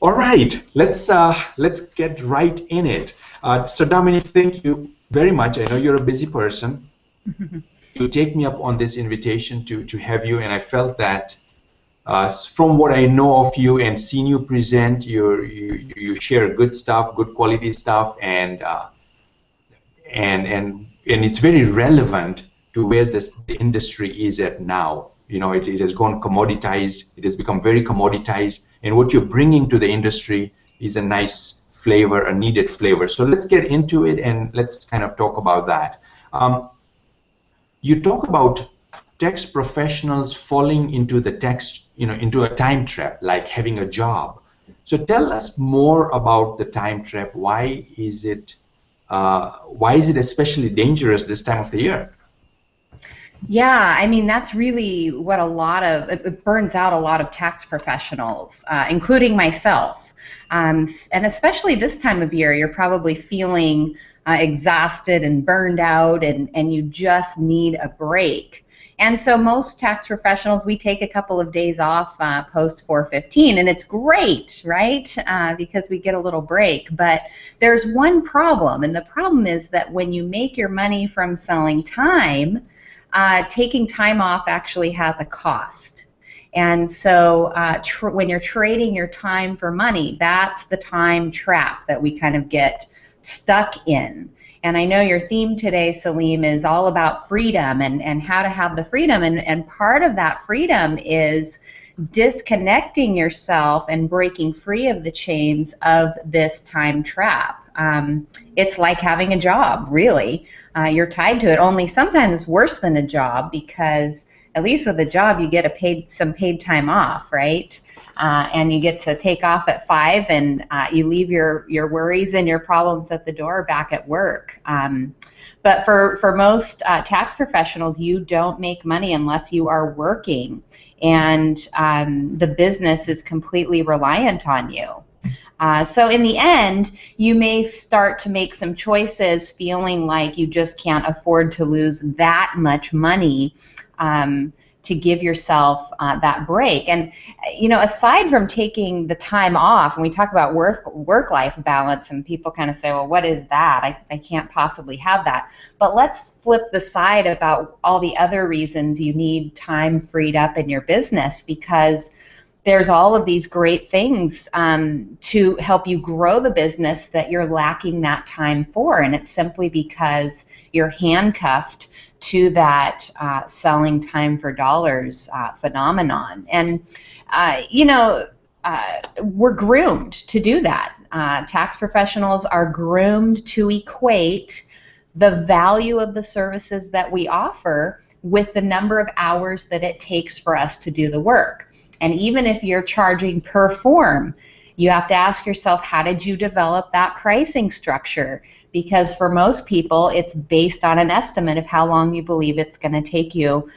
All right, let's get right in it. So Dominique, thank you very much. I know you're a busy person. You take me up on this invitation to have you, and I felt that from what I know of you and seen you present, you share good stuff, good quality stuff, and it's very relevant to where the industry is at now. You know, it has gone commoditized. It has become very commoditized, and what you're bringing to the industry is a nice flavor, a needed flavor. So let's get into it and let's kind of talk about that. You talk about tax professionals falling into the into a time trap, like having a job. So tell us more about the time trap. Why is it especially dangerous this time of the year? Yeah, I mean, that's really what it burns out a lot of tax professionals, including myself. And especially this time of year, you're probably feeling exhausted and burned out, and you just need a break. And so most tax professionals, we take a couple of days off post 415, and it's great, right? Because we get a little break. But there's one problem, and the problem is that when you make your money from selling time, taking time off actually has a cost. And so when you're trading your time for money, that's the time trap that we kind of get stuck in. And I know your theme today, Salim, is all about freedom and how to have the freedom. And part of that freedom is disconnecting yourself and breaking free of the chains of this time trap. It's like having a job, really. You're tied to it, only sometimes it's worse than a job, because at least with a job you get some paid time off, right? And you get to take off at 5, and you leave your worries and your problems at the door back at work. But for most tax professionals, you don't make money unless you are working, and the business is completely reliant on you. So in the end, you may start to make some choices feeling like you just can't afford to lose that much money to give yourself that break. And, you know, aside from taking the time off, and we talk about work-life balance, and people kind of say, well, what is that? I can't possibly have that. But let's flip the side about all the other reasons you need time freed up in your business, because there's all of these great things to help you grow the business that you're lacking that time for, and it's simply because you're handcuffed to that selling time for dollars phenomenon. And we're groomed to do that. Tax professionals are groomed to equate the value of the services that we offer with the number of hours that it takes for us to do the work. And even if you're charging per form, you have to ask yourself, how did you develop that pricing structure? Because for most people, it's based on an estimate of how long you believe it's going to take you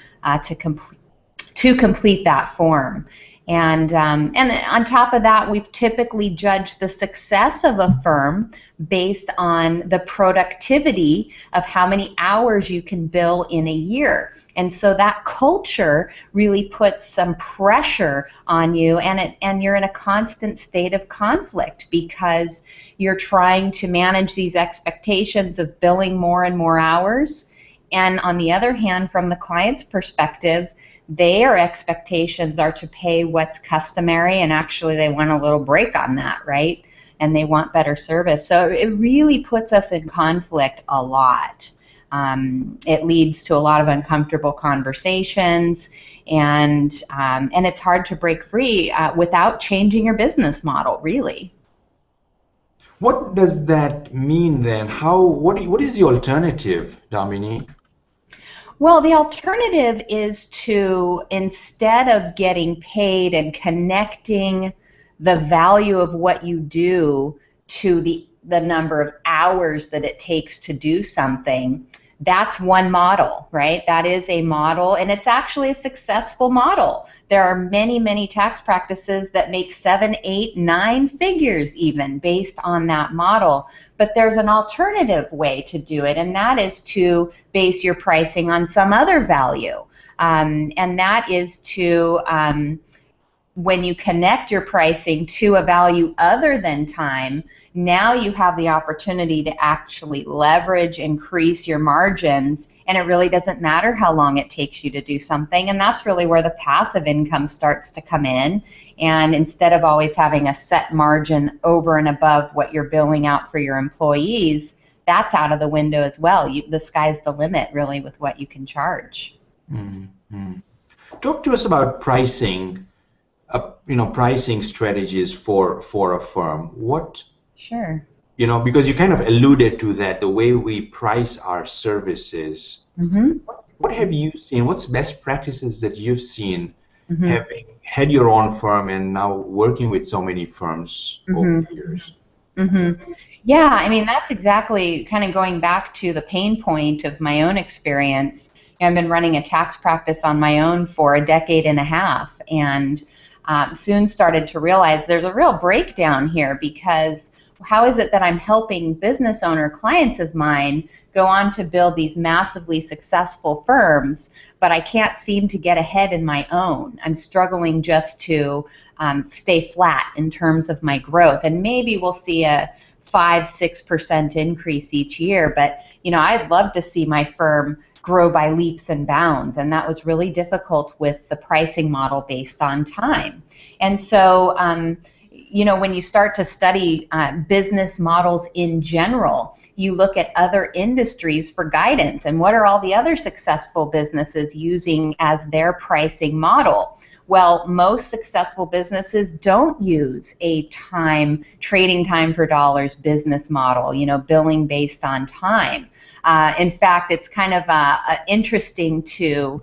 to complete that form. And on top of that, we've typically judged the success of a firm based on the productivity of how many hours you can bill in a year. And so that culture really puts some pressure on you, and you're in a constant state of conflict because you're trying to manage these expectations of billing more and more hours. And on the other hand, from the client's perspective, their expectations are to pay what's customary, and actually they want a little break on that, right? And they want better service. So it really puts us in conflict a lot. It leads to a lot of uncomfortable conversations, and it's hard to break free without changing your business model, really. What does that mean then? What is the alternative, Dominique? Well, the alternative is to, instead of getting paid and connecting the value of what you do to the number of hours that it takes to do something, that's one model, right? That is a model, and it's actually a successful model. There are many, many tax practices that make 7, 8, 9 figures even based on that model. But there's an alternative way to do it, and that is to base your pricing on some other value. And that is to when you connect your pricing to a value other than time, now you have the opportunity to actually leverage, increase your margins, and it really doesn't matter how long it takes you to do something. And that's really where the passive income starts to come in. And instead of always having a set margin over and above what you're billing out for your employees, that's out of the window as well. The sky's the limit, really, with what you can charge. Mm-hmm. Talk to us about pricing. Pricing strategies for a firm. What? Sure. Because you kind of alluded to that, the way we price our services. Mm-hmm. What have you seen? What's best practices that you've seen, mm-hmm. having had your own firm and now working with so many firms mm-hmm. over the years? Mm-hmm. Yeah, I mean, that's exactly kind of going back to the pain point of my own experience. I've been running a tax practice on my own for a decade and a half, and soon started to realize there's a real breakdown here, because how is it that I'm helping business owner clients of mine go on to build these massively successful firms, but I can't seem to get ahead in my own? I'm struggling just to stay flat in terms of my growth, and maybe we'll see a 5-6% increase each year, but I'd love to see my firm grow by leaps and bounds, and that was really difficult with the pricing model based on time. And so when you start to study business models in general, you look at other industries for guidance, and what are all the other successful businesses using as their pricing model? Well, most successful businesses don't use a trading time for dollars business model, billing based on time. In fact, it's kind of interesting to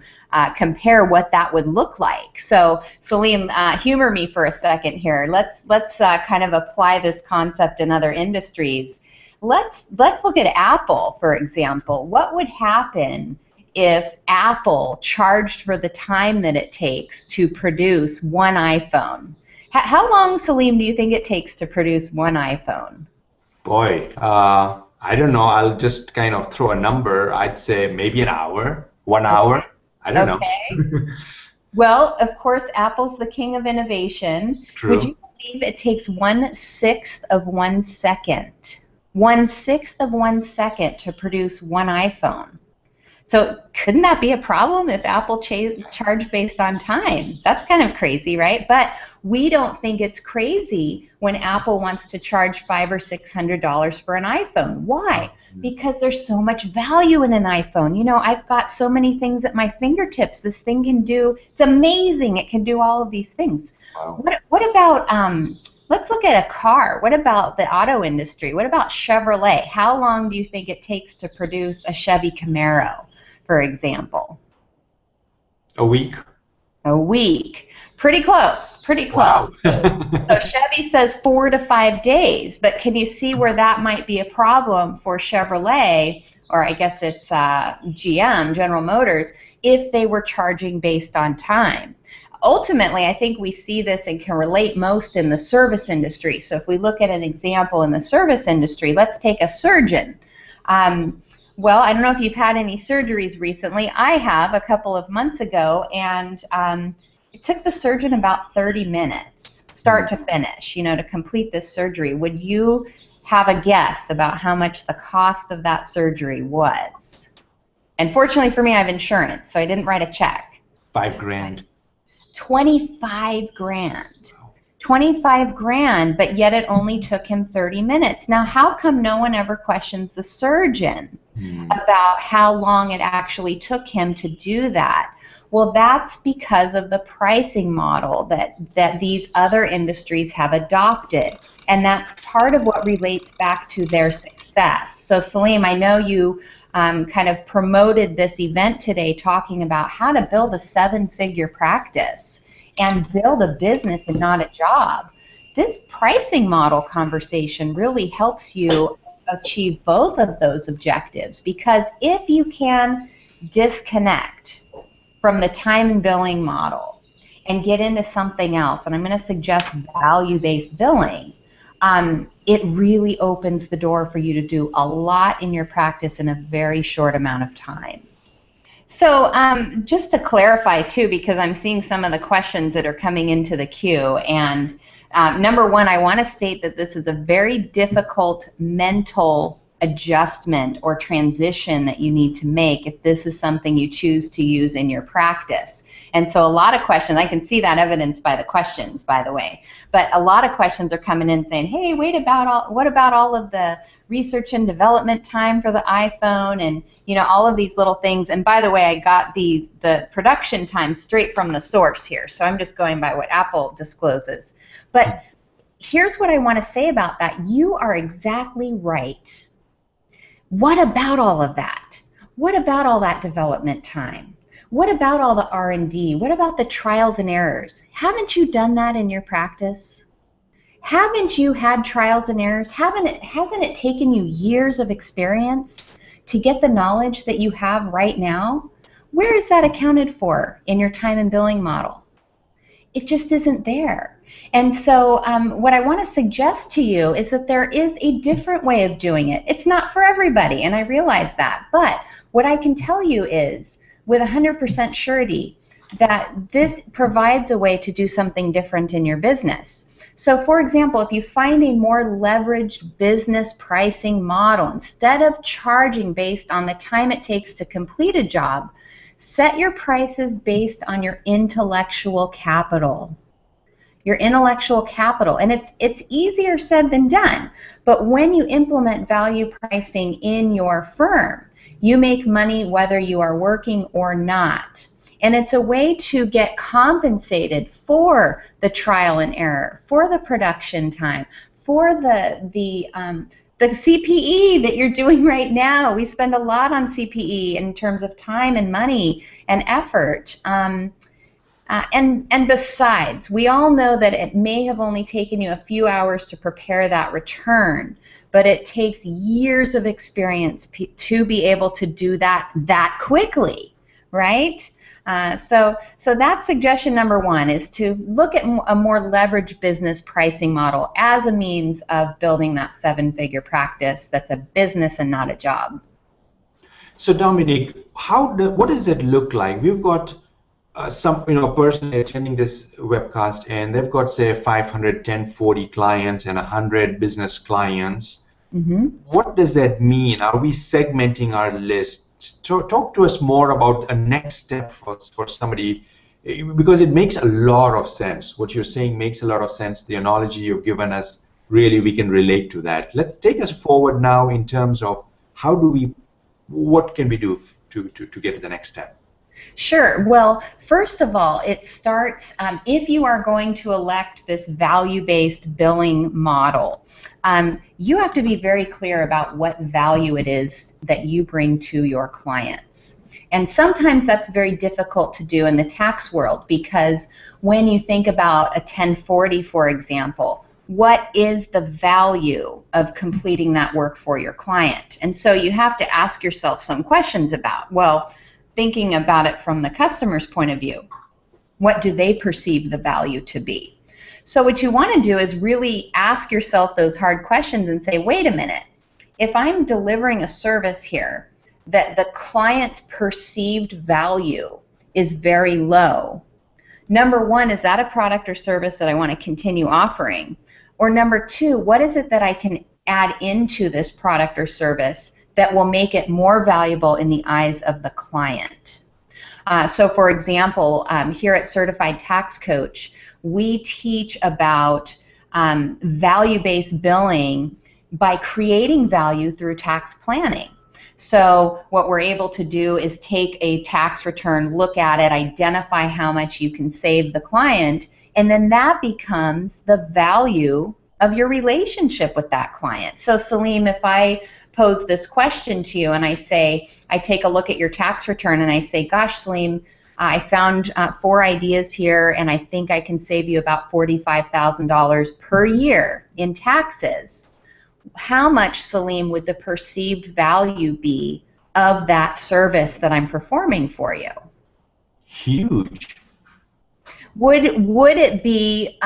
compare what that would look like. So, Salim, humor me for a second here. Let's kind of apply this concept in other industries. Let's look at Apple, for example. What would happen if Apple charged for the time that it takes to produce one iPhone? How long, Salim, do you think it takes to produce one iPhone? Boy, I don't know. I'll just kind of throw a number. I'd say maybe an hour, 1 hour. I don't know. Well, of course, Apple's the king of innovation. True. Would you believe it takes 1/6 of 1 second? 1/6 of 1 second to produce one iPhone. So couldn't that be a problem if Apple charged based on time? That's kind of crazy, right? But we don't think it's crazy when Apple wants to charge $500 or $600 for an iPhone. Why? Because there's so much value in an iPhone. I've got so many things at my fingertips. This thing can do, it's amazing. It can do all of these things. Wow. What about, let's look at a car. What about the auto industry? What about Chevrolet? How long do you think it takes to produce a Chevy Camaro, for example? A week. A week. Pretty close. Pretty close. Wow. So Chevy says 4 to 5 days, but can you see where that might be a problem for Chevrolet, or I guess it's GM, General Motors, if they were charging based on time? Ultimately, I think we see this and can relate most in the service industry. So if we look at an example in the service industry, let's take a surgeon. Well, I don't know if you've had any surgeries recently. I have a couple of months ago, and it took the surgeon about 30 minutes, start to finish, to complete this surgery. Would you have a guess about how much the cost of that surgery was? And fortunately for me, I have insurance, so I didn't write a check. $5,000. 25 grand. 25 grand, but yet it only took him 30 minutes. Now, how come no one ever questions the surgeon about how long it actually took him to do that? Well, that's because of the pricing model that these other industries have adopted, and that's part of what relates back to their success. So, Salim, I know you kind of promoted this event today talking about how to build a 7-figure practice and build a business and not a job. This pricing model conversation really helps you achieve both of those objectives, because if you can disconnect from the time and billing model and get into something else, and I'm going to suggest value-based billing, it really opens the door for you to do a lot in your practice in a very short amount of time. So just to clarify too, because I'm seeing some of the questions that are coming into the queue, and number one, I want to state that this is a very difficult mental adjustment or transition that you need to make if this is something you choose to use in your practice. And so a lot of questions, I can see that evidenced by the questions, by the way, but a lot of questions are coming in saying, hey, what about all of the research and development time for the iPhone, and all of these little things. And by the way, I got the production time straight from the source here, so I'm just going by what Apple discloses. But here's what I want to say about that. You are exactly right. What about all of that? What about all that development time? What about all the R&D? What about the trials and errors? Haven't you done that in your practice? Haven't you had trials and errors? Hasn't it taken you years of experience to get the knowledge that you have right now? Where is that accounted for in your time and billing model? It just isn't there. And so what I want to suggest to you is that there is a different way of doing it. It's not for everybody, and I realize that. But what I can tell you is, with 100% surety, that this provides a way to do something different in your business. So for example, if you find a more leveraged business pricing model, instead of charging based on the time it takes to complete a job, set your prices based on your intellectual capital. Your intellectual capital. And it's easier said than done. But when you implement value pricing in your firm, you make money whether you are working or not. And it's a way to get compensated for the trial and error, for the production time, for the CPE that you're doing right now. We spend a lot on CPE in terms of time and money and effort. And besides, we all know that it may have only taken you a few hours to prepare that return, but it takes years of experience to be able to do that quickly, right? So that's suggestion number one, is to look at a more leveraged business pricing model as a means of building that seven-figure practice that's a business and not a job. So Dominique, what does it look like? We've got some person attending this webcast, and they've got, say, 500, 10, 40 clients and 100 business clients. Mm-hmm. What does that mean? Are we segmenting our list? Talk to us more about a next step for somebody, because it makes a lot of sense. What you're saying makes a lot of sense. The analogy you've given us, really, we can relate to that. Let's take us forward now in terms of what can we do to get to the next step? Sure. Well, first of all, it starts, if you are going to elect this value-based billing model, you have to be very clear about what value it is that you bring to your clients. And sometimes that's very difficult to do in the tax world, because when you think about a 1040, for example, what is the value of completing that work for your client? And so you have to ask yourself some questions about, well, thinking about it from the customer's point of view, what do they perceive the value to be? So what you want to do is really ask yourself those hard questions and say, wait a minute, if I'm delivering a service here that the client's perceived value is very low, number one, is that a product or service that I want to continue offering? Or number two, what is it that I can add into this product or service that will make it more valuable in the eyes of the client? So for example, here at Certified Tax Coach, we teach about value-based billing by creating value through tax planning. So what we're able to do is take a tax return, look at it, identify how much you can save the client, and then that becomes the value of your relationship with that client. So Salim, if I pose this question to you and I say, I take a look at your tax return and I say, gosh, Salim, I found 4 ideas here and I think I can save you about $45,000 per year in taxes. How much, Salim, would the perceived value be of that service that I'm performing for you? Huge. Would it be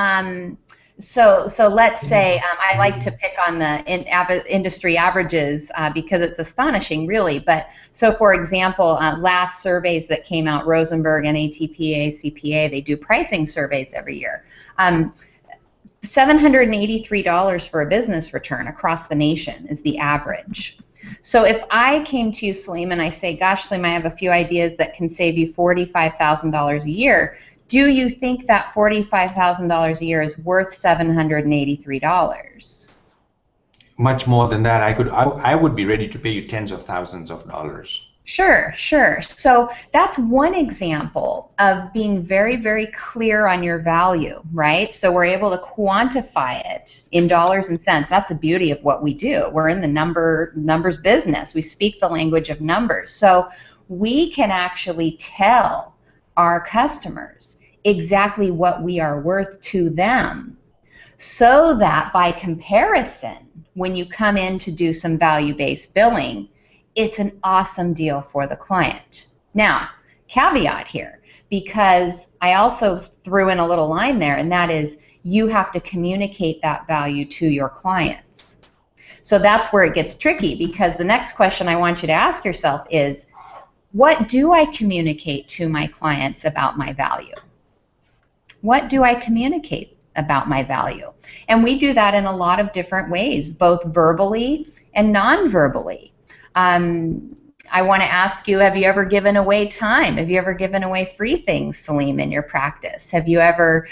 So let's say I like to pick on the industry averages because it's astonishing, really. But so, for example, last surveys that came out, Rosenberg and ATPA, CPA, they do pricing surveys every year. $783 for a business return across the nation is the average. So if I came to you, Salim, and I say, gosh, Salim, I have a few ideas that can save you $45,000 a year, do you think that $45,000 a year is worth $783? Much more than that. I would be ready to pay you tens of thousands of dollars. Sure, sure. So that's one example of being very, very clear on your value, right? So we're able to quantify it in dollars and cents. That's the beauty of what we do. We're in the numbers business. We speak the language of numbers. So we can actually tell our customers exactly what we are worth to them, so that by comparison, when you come in to do some value-based billing, it's an awesome deal for the client. Now, caveat here, because I also threw in a little line there, and that is you have to communicate that value to your clients. So that's where it gets tricky, because the next question I want you to ask yourself is, what do I communicate to my clients about my value? What do I communicate about my value? And we do that in a lot of different ways, both verbally and non-verbally. I want to ask you, have you ever given away time? Have you ever given away free things, Salim, in your practice? Have you ever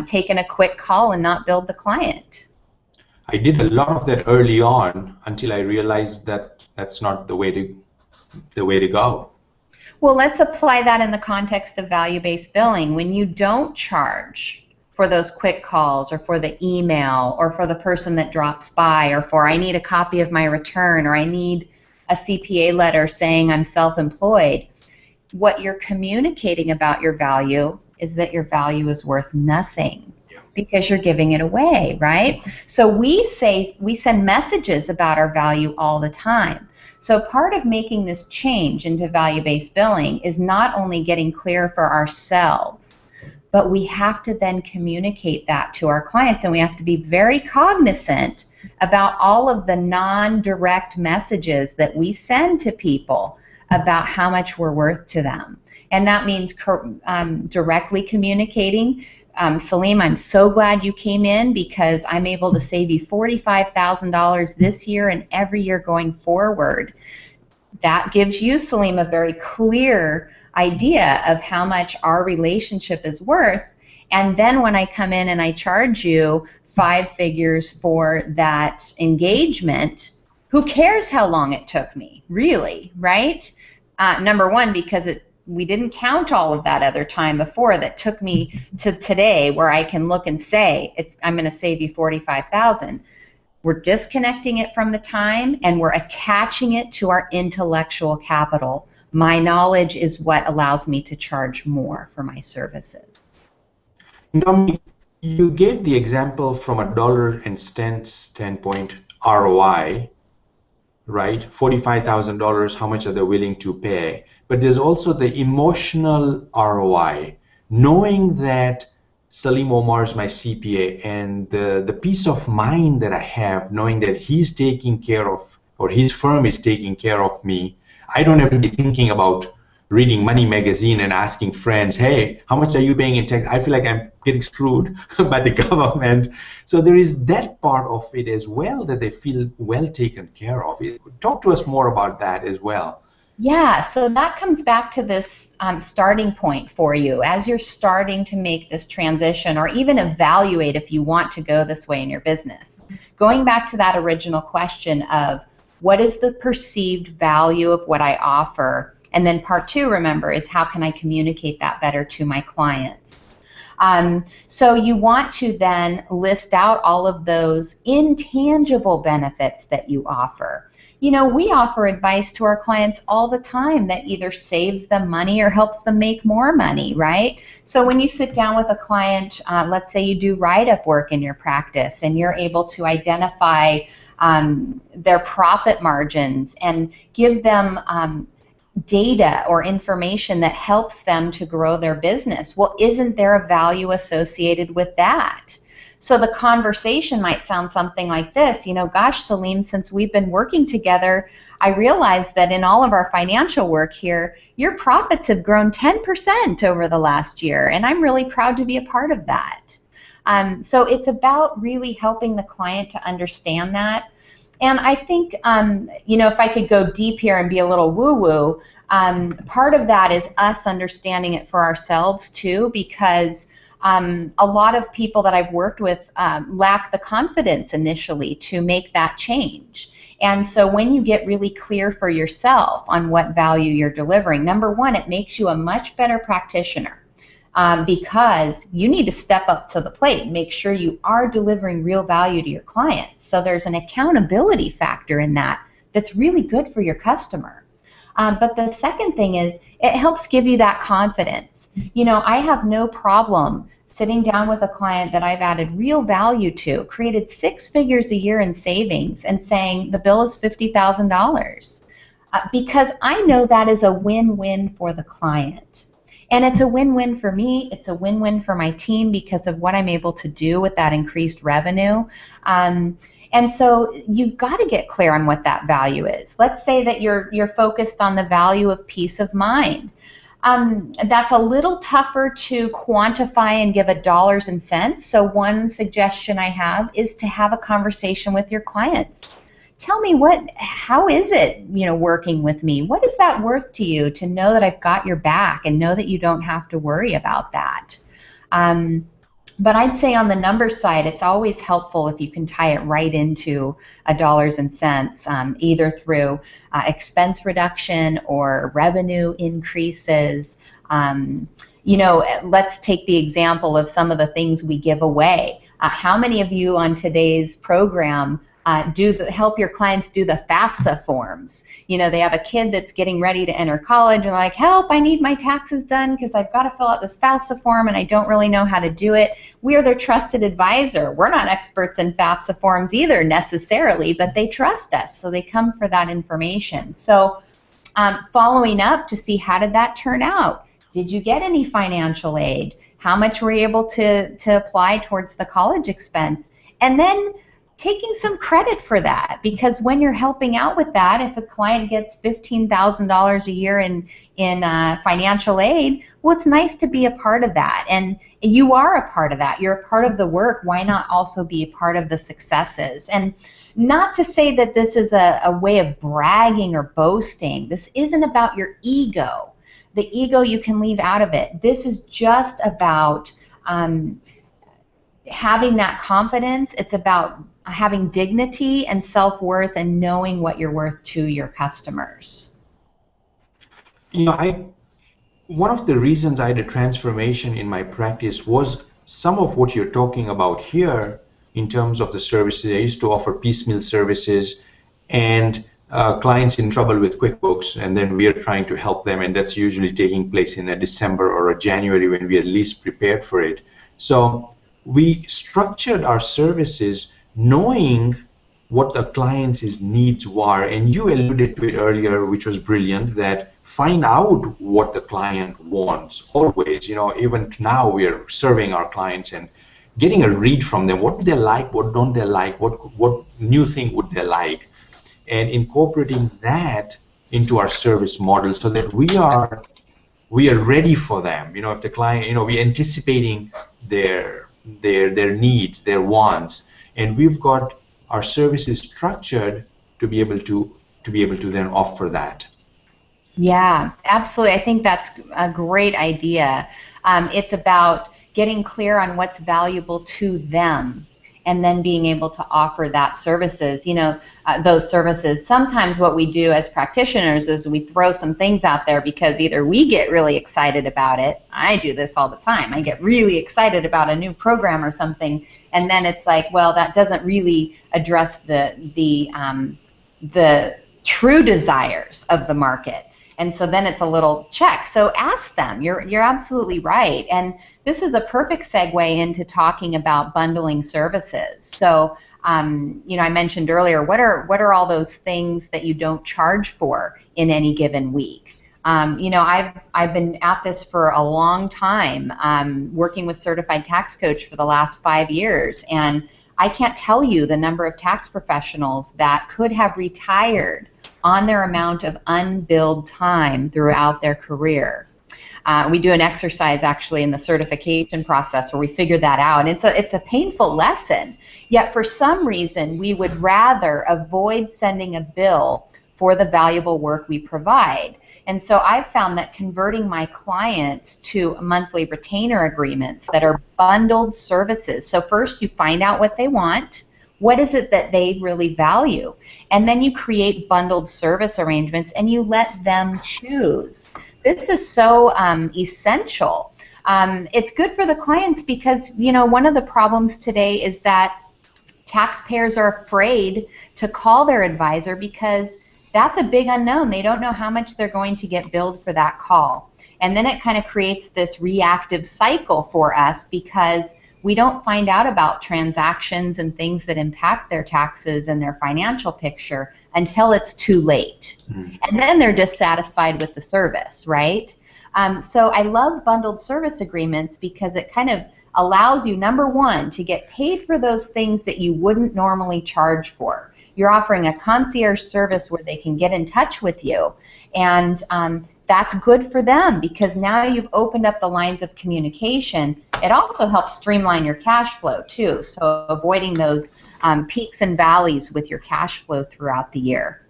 taken a quick call and not billed the client? I did a lot of that early on until I realized that that's not the way to go. Well, let's apply that in the context of value-based billing. When you don't charge for those quick calls, or for the email, or for the person that drops by, or for I need a copy of my return, or I need a CPA letter saying I'm self-employed, what you're communicating about your value is that your value is worth nothing, because you're giving it away, right? So we send messages about our value all the time. So part of making this change into value-based billing is not only getting clear for ourselves, but we have to then communicate that to our clients, and we have to be very cognizant about all of the non-direct messages that we send to people about how much we're worth to them. And that means directly communicating. Salim, I'm so glad you came in, because I'm able to save you $45,000 this year and every year going forward. That gives you, Salim, a very clear idea of how much our relationship is worth. And then when I come in and I charge you 5 figures for that engagement, who cares how long it took me, really, right? Number one, because we didn't count all of that other time before that took me to today, where I can look and say, I'm going to save you $45,000. We're disconnecting it from the time, and we're attaching it to our intellectual capital. My knowledge is what allows me to charge more for my services. Dominique, you gave the example from a dollar and cents standpoint, ROI, right? $45,000, how much are they willing to pay? But there's also the emotional ROI, knowing that Salim Omar is my CPA, and the peace of mind that I have, knowing that he's taking care of, or his firm is taking care of me. I don't have to be thinking about reading Money Magazine and asking friends, hey, how much are you paying in tax? I feel like I'm getting screwed by the government. So there is that part of it as well, that they feel well taken care of. Talk to us more about that as well. Yeah, so that comes back to this starting point for you as you're starting to make this transition, or even evaluate if you want to go this way in your business. Going back to that original question of what is the perceived value of what I offer, and then part 2, remember, is how can I communicate that better to my clients. So you want to then list out all of those intangible benefits that you offer. You know, we offer advice to our clients all the time that either saves them money or helps them make more money, right? So when you sit down with a client, let's say you do write-up work in your practice, and you're able to identify their profit margins and give them data or information that helps them to grow their business. Well, isn't there a value associated with that? So the conversation might sound something like this, gosh, Salim, since we've been working together, I realized that in all of our financial work here, your profits have grown 10% over the last year, and I'm really proud to be a part of that. So it's about really helping the client to understand that. And I think, if I could go deep here and be a little woo-woo, part of that is us understanding it for ourselves too, because a lot of people that I've worked with lack the confidence initially to make that change. And so when you get really clear for yourself on what value you're delivering, number one, it makes you a much better practitioner. Because you need to step up to the plate and make sure you are delivering real value to your clients. So there's an accountability factor in that that's really good for your customer. But the second thing is it helps give you that confidence. I have no problem sitting down with a client that I've added real value to, created 6 figures a year in savings, and saying the bill is $50,000. Because I know that is a win-win for the client. And it's a win-win for me. It's a win-win for my team because of what I'm able to do with that increased revenue. And so you've got to get clear on what that value is. Let's say that you're focused on the value of peace of mind. That's a little tougher to quantify and give a dollars and cents. So one suggestion I have is to have a conversation with your clients. Tell me how is it, working with me? What is that worth to you to know that I've got your back and know that you don't have to worry about that? But I'd say on the numbers side, it's always helpful if you can tie it right into a dollars and cents, either through expense reduction or revenue increases. Let's take the example of some of the things we give away. How many of you on today's program help your clients do the FAFSA forms? They have a kid that's getting ready to enter college and like, help, I need my taxes done because I've got to fill out this FAFSA form and I don't really know how to do it. We are their trusted advisor. We're not experts in FAFSA forms either necessarily, but they trust us, so they come for that information. So following up to see how did that turn out? Did you get any financial aid? How much were you able to apply towards the college expense? And then taking some credit for that, because when you're helping out with that, if a client gets $15,000 a year in financial aid, well, it's nice to be a part of that. And you are a part of that. You're a part of the work. Why not also be a part of the successes? And not to say that this is a way of bragging or boasting. This isn't about your ego. The ego you can leave out of it. This is just about having that confidence. It's about having dignity and self-worth and knowing what you're worth to your customers. One of the reasons I had a transformation in my practice was some of what you're talking about here in terms of the services. I used to offer piecemeal services and clients in trouble with QuickBooks, and then we are trying to help them, and that's usually taking place in a December or a January when we are least prepared for it. So we structured our services knowing what the client's needs were, and you alluded to it earlier, which was brilliant, that find out what the client wants always. Even now we are serving our clients and getting a read from them. What do they like? What don't they like? What new thing would they like? And incorporating that into our service model so that we are ready for them. If the client, we're anticipating their needs, their wants, and we've got our services structured to be able to then offer that. Yeah, absolutely. I think that's a great idea. It's about getting clear on what's valuable to them, and then being able to offer that services, those services. Sometimes what we do as practitioners is we throw some things out there because either we get really excited about it. I do this all the time. I get really excited about a new program or something, and then it's like, well, that doesn't really address the true desires of the market. And so then it's a little check. So ask them. You're absolutely right. And this is a perfect segue into talking about bundling services. So, I mentioned earlier, what are all those things that you don't charge for in any given week? You know, I've been at this for a long time, working with Certified Tax Coach for the last 5 years, and I can't tell you the number of tax professionals that could have retired on their amount of unbilled time throughout their career. We do an exercise actually in the certification process where we figure that out, and it's a painful lesson. Yet for some reason we would rather avoid sending a bill for the valuable work we provide. And so I've found that converting my clients to monthly retainer agreements that are bundled services. So first you find out what they want. What is it that they really value? And then you create bundled service arrangements and you let them choose. This is so essential. It's good for the clients because, you know, one of the problems today is that taxpayers are afraid to call their advisor because that's a big unknown. They don't know how much they're going to get billed for that call. And then it kind of creates this reactive cycle for us because we don't find out about transactions and things that impact their taxes and their financial picture until it's too late. And then they're dissatisfied with the service, right? So I love bundled service agreements because it kind of allows you, number one, to get paid for those things that you wouldn't normally charge for. You're offering a concierge service where they can get in touch with you, and that's good for them because now you've opened up the lines of communication. It also helps streamline your cash flow too, so avoiding those peaks and valleys with your cash flow throughout the year.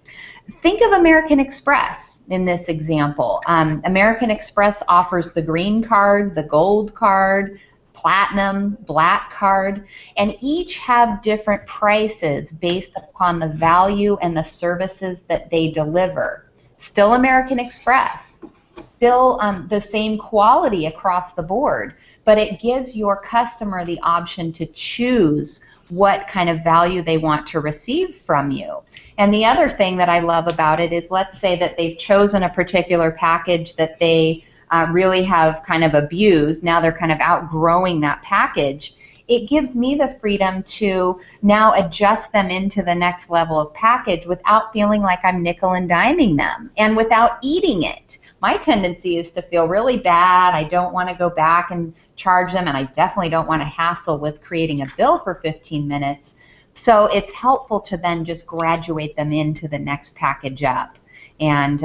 Think of American Express in this example. American Express offers the green card, the gold card, platinum, black card, and each have different prices based upon the value and the services that they deliver. Still American Express, still the same quality across the board, but it gives your customer the option to choose what kind of value they want to receive from you. And the other thing that I love about it is, let's say that they've chosen a particular package that they really have kind of abused. Now they're kind of outgrowing that package. It gives me the freedom to now adjust them into the next level of package without feeling like I'm nickel and diming them and without eating it. My tendency is to feel really bad. I don't want to go back and charge them, and I definitely don't want to hassle with creating a bill for 15 minutes. So it's helpful to then just graduate them into the next package up. And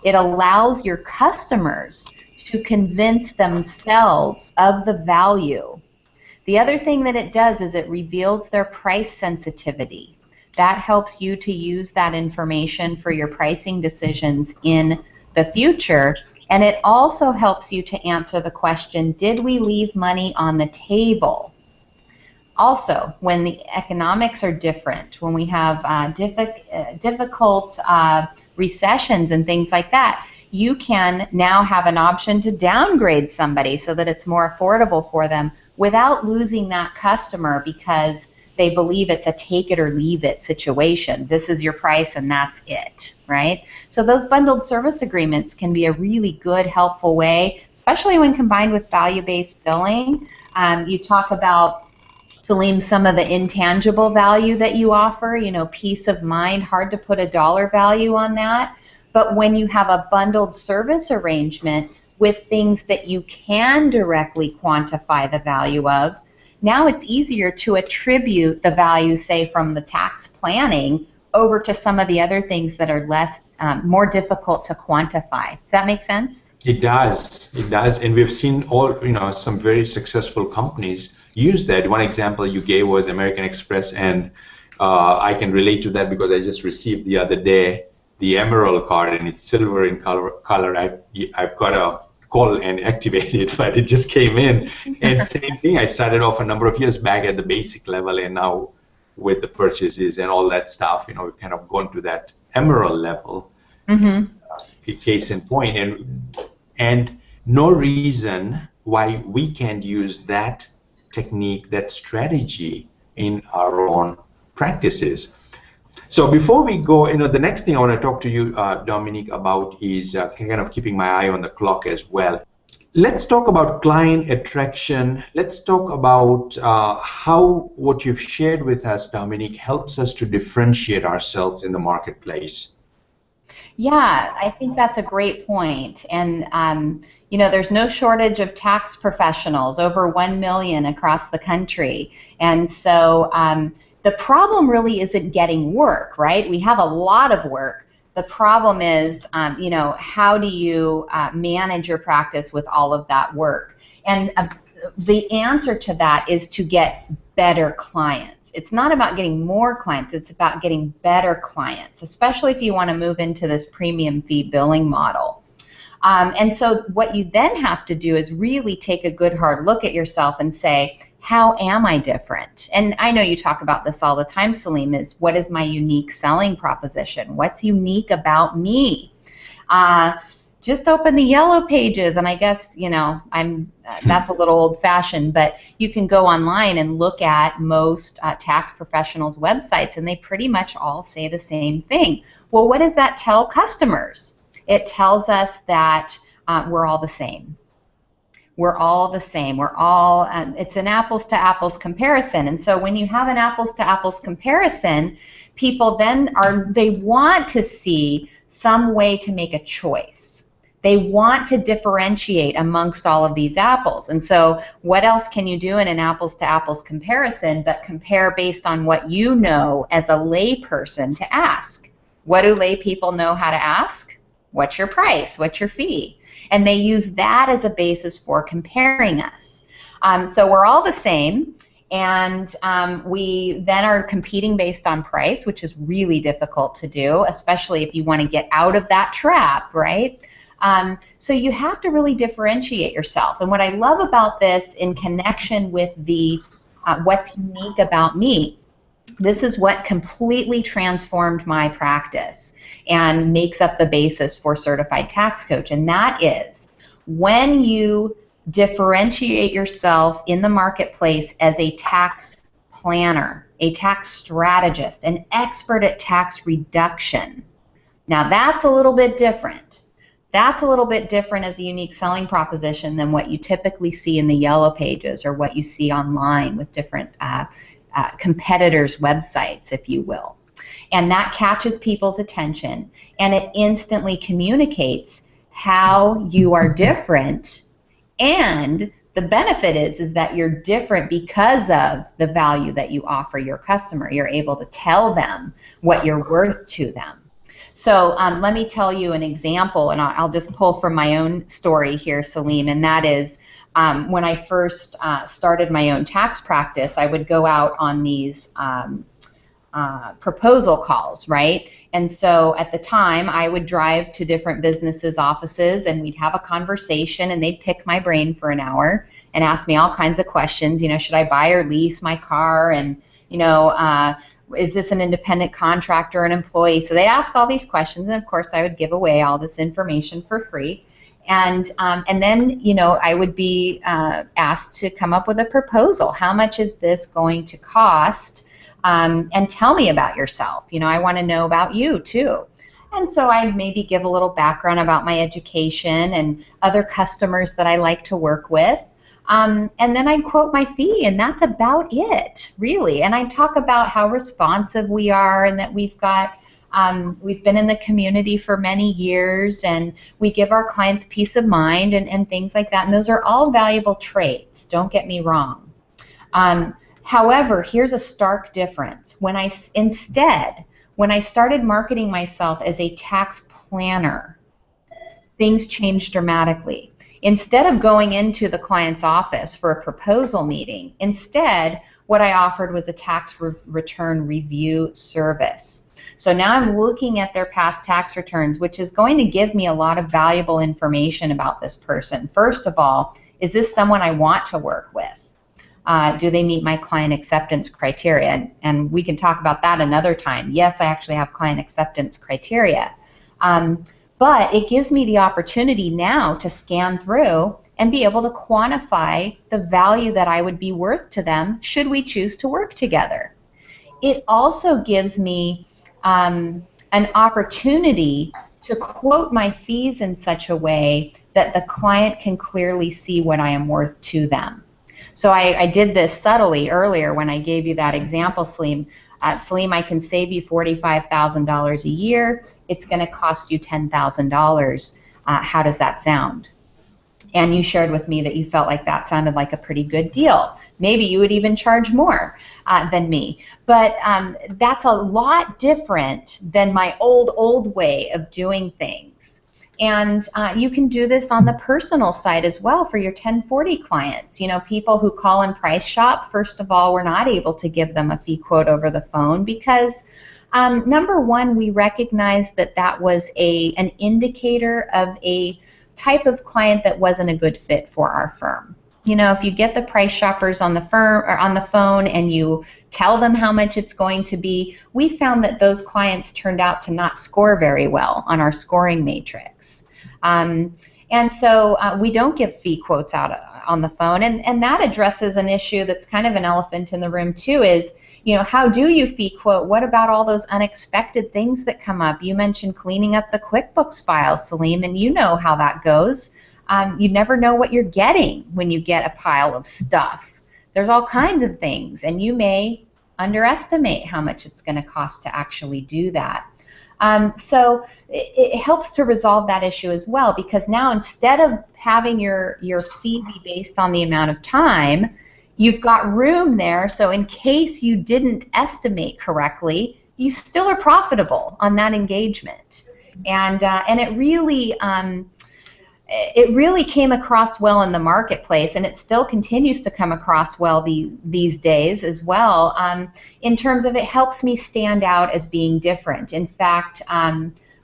it allows your customers to convince themselves of the value. The other thing that it does is it reveals their price sensitivity. That helps you to use that information for your pricing decisions in the future. And it also helps you to answer the question, did we leave money on the table? Also, when the economics are different, when we have difficult recessions and things like that, you can now have an option to downgrade somebody so that it's more affordable for them without losing that customer because they believe it's a take it or leave it situation. This is your price and that's it, right? So those bundled service agreements can be a really good, helpful way, especially when combined with value-based billing. You talk about, Salim, some of the intangible value that you offer, you know, peace of mind, hard to put a dollar value on that. But when you have a bundled service arrangement with things that you can directly quantify the value of, now it's easier to attribute the value, say, from the tax planning over to some of the other things that are less, more difficult to quantify. Does that make sense? It does. It does. And we've seen some very successful companies use that. One example you gave was American Express, and I can relate to that because I just received the other day the Emerald card, and it's silver in color. I've got to call and activate it, but it just came in. And same thing, I started off a number of years back at the basic level, and now with the purchases and all that stuff, we've kind of gone to that Emerald level. Case in point, and no reason why we can't use that technique, that strategy in our own practices. So before we go, the next thing I want to talk to you, Dominique, about is kind of keeping my eye on the clock as well. Let's talk about client attraction. Let's talk about how what you've shared with us, Dominique, helps us to differentiate ourselves in the marketplace. Yeah, I think that's a great point. And, you know, there's no shortage of tax professionals, over 1 million across the country. And so the problem really isn't getting work, right? We have a lot of work. The problem is, you know, how do you manage your practice with all of that work? And the answer to that is to get better clients. It's not about getting more clients, it's about getting better clients, especially if you want to move into this premium fee billing model. And so what you then have to do is really take a good hard look at yourself and say, how am I different? And I know you talk about this all the time, Salim, is what is my unique selling proposition? What's unique about me? Just open the yellow pages, and I guess, you know, that's a little old-fashioned, but you can go online and look at most tax professionals' websites, and they pretty much all say the same thing. Well, what does that tell customers? It tells us that we're all the same. We're all the same. We're all, it's an apples-to-apples comparison, and so when you have an apples-to-apples comparison, people then they want to see some way to make a choice. They want to differentiate amongst all of these apples. And so what else can you do in an apples-to-apples comparison but compare based on what you know as a lay person to ask? What do lay people know how to ask? What's your price? What's your fee? And they use that as a basis for comparing us. So we're all the same. And we then are competing based on price, which is really difficult to do, especially if you want to get out of that trap, right? So you have to really differentiate yourself. And what I love about this in connection with the what's unique about me, this is what completely transformed my practice and makes up the basis for Certified Tax Coach. And that is when you differentiate yourself in the marketplace as a tax planner, a tax strategist, an expert at tax reduction. Now that's a little bit different. That's a little bit different as a unique selling proposition than what you typically see in the yellow pages or what you see online with different competitors' websites, if you will. And that catches people's attention, and it instantly communicates how you are different, and the benefit is that you're different because of the value that you offer your customer. You're able to tell them what you're worth to them. So let me tell you an example, and I'll just pull from my own story here, Salim, and that is when I first started my own tax practice, I would go out on these proposal calls, right? And so at the time, I would drive to different businesses' offices, and we'd have a conversation, and they'd pick my brain for an hour and ask me all kinds of questions. You know, should I buy or lease my car? And, you know, is this an independent contractor or an employee? So they'd ask all these questions, and of course I would give away all this information for free. And then, you know, I would be asked to come up with a proposal. How much is this going to cost? And tell me about yourself. You know, I want to know about you too. And so I'd maybe give a little background about my education and other customers that I like to work with. And then I'd quote my fee, and that's about it, really. And I'd talk about how responsive we are, and that we've been in the community for many years, and we give our clients peace of mind and things like that. And those are all valuable traits, don't get me wrong. However, here's a stark difference. When I started marketing myself as a tax planner, things changed dramatically. Instead of going into the client's office for a proposal meeting, instead what I offered was a tax return review service. So now I'm looking at their past tax returns, which is going to give me a lot of valuable information about this person. First of all, is this someone I want to work with? Do they meet my client acceptance criteria? And we can talk about that another time. Yes, I actually have client acceptance criteria. But it gives me the opportunity now to scan through and be able to quantify the value that I would be worth to them should we choose to work together. It also gives me an opportunity to quote my fees in such a way that the client can clearly see what I am worth to them. So I did this subtly earlier when I gave you that example, Salim. Salim, I can save you $45,000 a year. It's going to cost you $10,000. How does that sound? And you shared with me that you felt like that sounded like a pretty good deal. Maybe you would even charge more than me. But that's a lot different than my old way of doing things. And you can do this on the personal side as well for your 1040 clients. You know, people who call and price shop, first of all, we're not able to give them a fee quote over the phone because number one, we recognize that that was an indicator of a type of client that wasn't a good fit for our firm. You know, if you get the price shoppers on the firm or on the phone and you tell them how much it's going to be, we found that those clients turned out to not score very well on our scoring matrix. And so we don't give fee quotes out on the phone, and that addresses an issue that's kind of an elephant in the room too, is, you know, how do you fee quote? What about all those unexpected things that come up? You mentioned cleaning up the QuickBooks file, Salim, and you know how that goes. You never know what you're getting when you get a pile of stuff. There's all kinds of things, and you may underestimate how much it's going to cost to actually do that. So it helps to resolve that issue as well, because now instead of having your fee be based on the amount of time, you've got room there, so in case you didn't estimate correctly, you still are profitable on that engagement. And it really came across well in the marketplace, and it still continues to come across well these days as well, in terms of it helps me stand out as being different. In fact,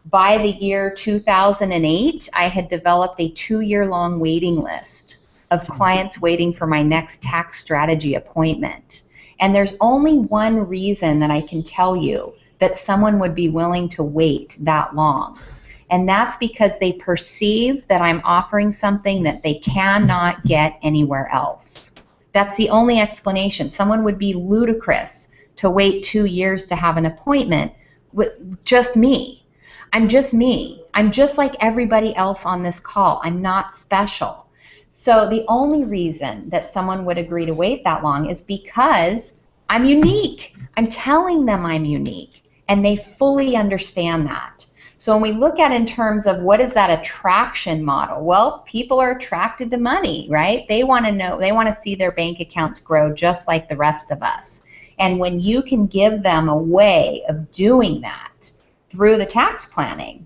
by the year 2008, I had developed a 2-year-long waiting list of clients waiting for my next tax strategy appointment. And there's only one reason that I can tell you that someone would be willing to wait that long. And that's because they perceive that I'm offering something that they cannot get anywhere else. That's the only explanation. Someone would be ludicrous to wait 2 years to have an appointment with just me. I'm just me. I'm just like everybody else on this call. I'm not special. So the only reason that someone would agree to wait that long is because I'm unique. I'm telling them I'm unique, and they fully understand that. So when we look at in terms of what is that attraction model, well, people are attracted to money, right? They want to know, they want to see their bank accounts grow just like the rest of us. And when you can give them a way of doing that through the tax planning,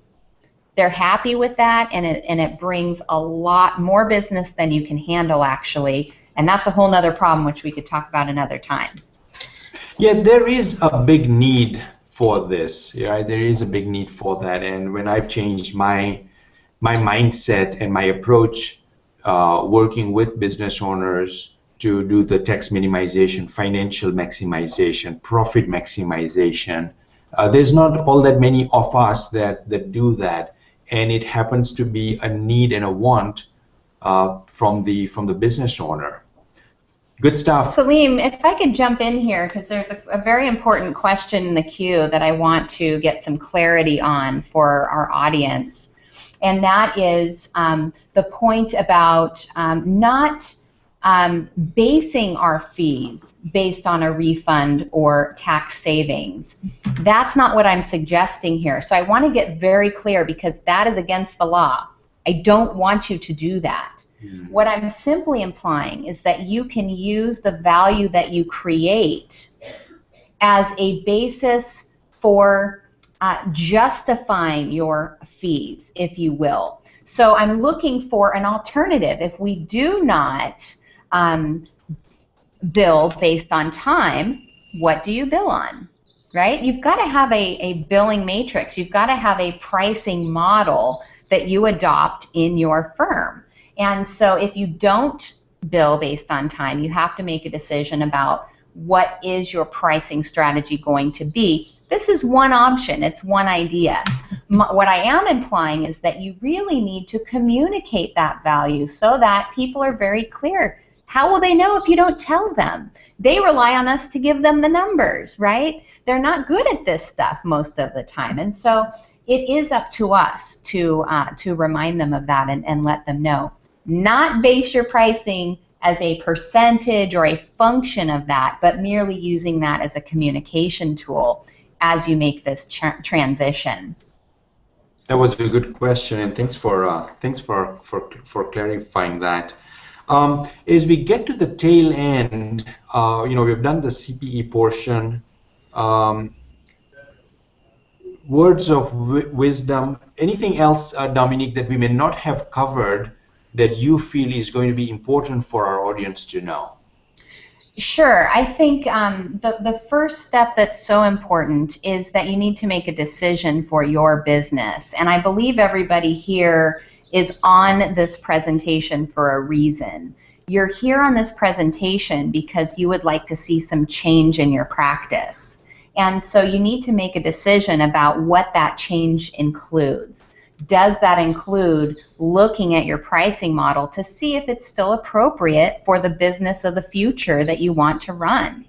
they're happy with that, and it brings a lot more business than you can handle, actually. And that's a whole nother problem, which we could talk about another time. Yeah, there is a big need for this. Yeah, there is a big need for that. And when I've changed my mindset and my approach, working with business owners to do the tax minimization, financial maximization, profit maximization, there's not all that many of us that do that. And it happens to be a need and a want from the business owner. Good stuff. Salim, if I could jump in here, because there's a very important question in the queue that I want to get some clarity on for our audience. And that is the point about not basing our fees based on a refund or tax savings. That's not what I'm suggesting here. So I want to get very clear, because that is against the law. I don't want you to do that. What I'm simply implying is that you can use the value that you create as a basis for justifying your fees, if you will. So I'm looking for an alternative. If we do not bill based on time, what do you bill on? Right? You've got to have a billing matrix. You've got to have a pricing model that you adopt in your firm. And so if you don't bill based on time, you have to make a decision about what is your pricing strategy going to be. This is one option. It's one idea. What I am implying is that you really need to communicate that value so that people are very clear. How will they know if you don't tell them? They rely on us to give them the numbers, right? They're not good at this stuff most of the time. And so it is up to us to remind them of that and let them know. Not base your pricing as a percentage or a function of that, but merely using that as a communication tool as you make this transition. That was a good question, and thanks for clarifying that. As we get to the tail end, we've done the CPE portion. Words of wisdom. Anything else, Dominique, that we may not have covered that you feel is going to be important for our audience to know? Sure. I think the first step that's so important is that you need to make a decision for your business. And I believe everybody here is on this presentation for a reason. You're here on this presentation because you would like to see some change in your practice. And so you need to make a decision about what that change includes. Does that include looking at your pricing model to see if it's still appropriate for the business of the future that you want to run?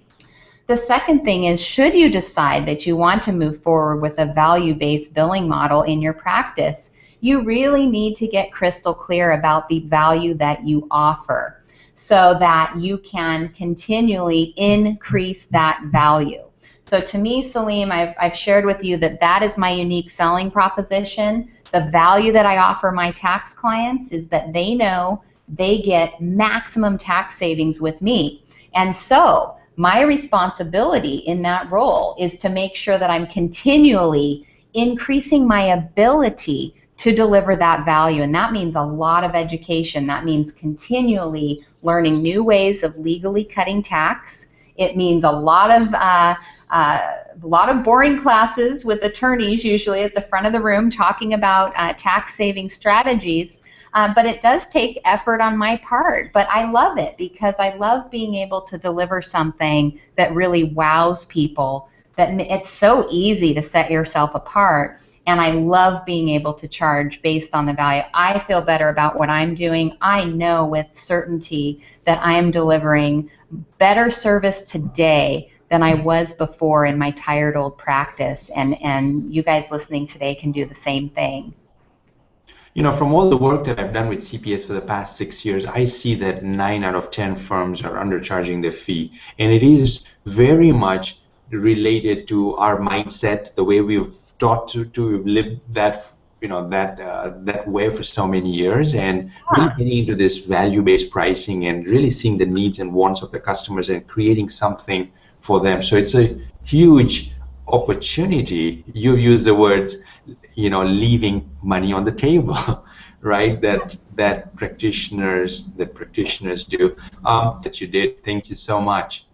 The second thing is, should you decide that you want to move forward with a value-based billing model in your practice, you really need to get crystal clear about the value that you offer so that you can continually increase that value. So to me, Salim, I've shared with you that that is my unique selling proposition. The value that I offer my tax clients is that they know they get maximum tax savings with me. And so my responsibility in that role is to make sure that I'm continually increasing my ability to deliver that value. And that means a lot of education. That means continually learning new ways of legally cutting tax. It means a lot of boring classes with attorneys usually at the front of the room talking about tax saving strategies, but it does take effort on my part. But I love it because I love being able to deliver something that really wows people, that it's so easy to set yourself apart, and I love being able to charge based on the value. I feel better about what I'm doing. I know with certainty that I am delivering better service today than I was before in my tired old practice, and you guys listening today can do the same thing. From all the work that I've done with CPS for the past 6 years, I see that 9 out of 10 firms are undercharging their fee, and it is very much related to our mindset, the way we've taught to live that that way for so many years, and really getting into this value-based pricing and really seeing the needs and wants of the customers and creating something for them. So it's a huge opportunity. You use the words, leaving money on the table, right? That practitioners do. That you did. Thank you so much.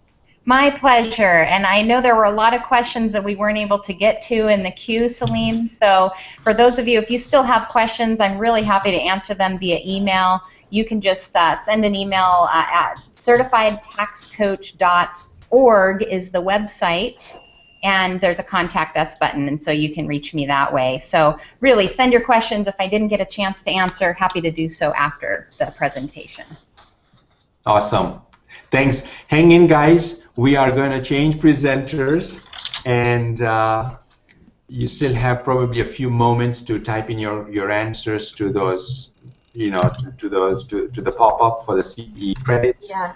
My pleasure. And I know there were a lot of questions that we weren't able to get to in the queue, Salim. So for those of you, if you still have questions, I'm really happy to answer them via email. You can just send an email at certifiedtaxcoach.org is the website, and there's a contact us button, and so you can reach me that way. So really, send your questions. If I didn't get a chance to answer, happy to do so after the presentation. Awesome. Thanks. Hang in, guys. We are going to change presenters, and you still have probably a few moments to type in your answers to those, to the pop-up for the CPE credits. Yeah.